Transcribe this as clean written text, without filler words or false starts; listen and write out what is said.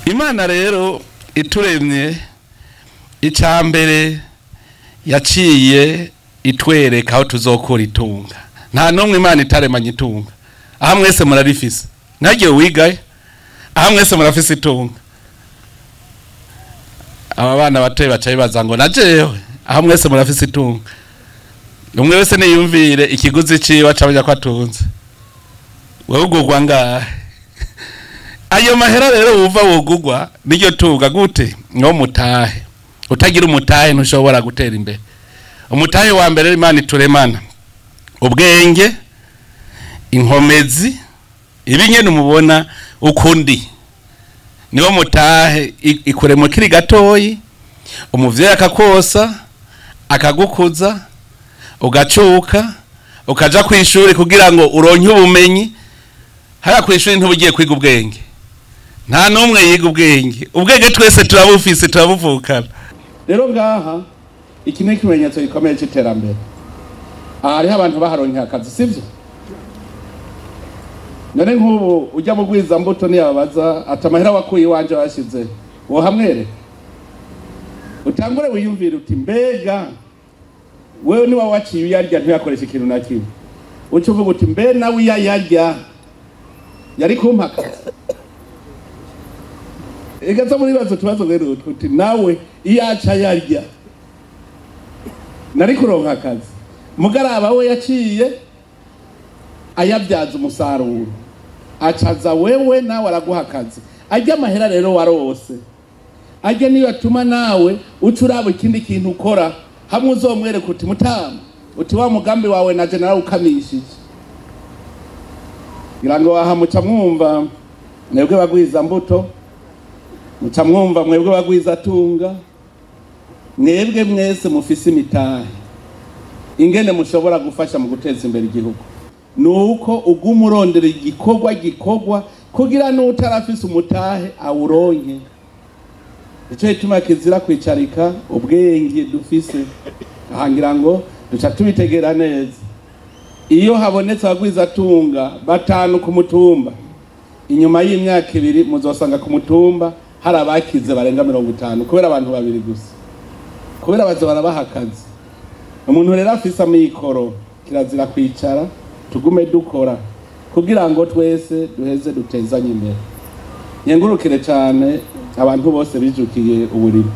Imana rero ituremye icambere yaciye itwereka aho tuzokora itunga. Nta numwe Imana itaremanye itunga. Aha mwese murarifise. Nagiye wigaye. Aha mwese murafise itunga. Aba bana batoye bacaye bazango najewe. Aha mwese murafise itunga. Umwe wese niyumvire ikiguzi ciwe cabanya kwatunze. Wewe ugugwa ngahe? Ayo mahera rero uva wogugwa niryo tunga gute ngo mutahe. Utagira umutahe ntushobora gutera imbere. Umutahe wa mbere Imana ituremana ubwenge, inkomezi, ibinyene umubona ukundi. Niwo mutahe ikuremo kiri gatoyi, umuvyeyi akakosa, akagukuza, ugacuka, ukaja kwishuri kugira ngo uronke ubumenyi. Haya kwishuri ntubugiye kwiga ubwenge. Nta numwe yiga ubwenge. Ubwenge twese turabufise turabuvukana. Rero ngaha iki ni ikimenyetso gikomeye cy'iterambere. Hariho abantu baharonkeye akazi sivyo? None nk'ubu ujya mu gwiza mbuto niyababaza atamahera wakuye wanje washize wo hamwere. Utangure wiyumvira uti mbega wewe niwa waciye yarya ntiyakoresha ikintu na kimwe. Ucuvuga uti mbe nawe yarya yari kumpaka. Igaza muri bazo tubazo rero uti nawe iyaca yarya nari kuronka akazi. Mugaraba we yaciye ayabyaza umusaruro acaza wewe nawe araguha akazi. Ajya amahera rero warose ajya niyo atuma nawe ucuraba ikindi kintu ukora hamwe uzomwereka uti mutama uti wa mugambi wawe na general ukamishije. Irango aha muca mwumva mwebwe bagwiza mbuto, muca mwumva mwebwe bagwiza tunga, mwebwe mwese mufise imitahe ingene mushobora gufasha mu guteza imbere igihugu. Nuko uguma urondera igikorwa kugira n'utarafise umutahe awuronke. Ico ituma kizira kwicarika ubwenge dufise ahangira ngo duca tubitegera neza. Iyo habonetse abagwiza tunga batanu ku mutumba, inyuma y'imyaka 2 muzosanga ku mutumba hari abakize barenga 50 kubera abantu babiri gusa. Kubera bazo barabaha akazi. Umuntu rero afise amikoro kirazira kwicara tugume dukora kugira ngo twese duheze dutezanye imbere. Yengurukire cyane abantu bose bijukiye uburimyi.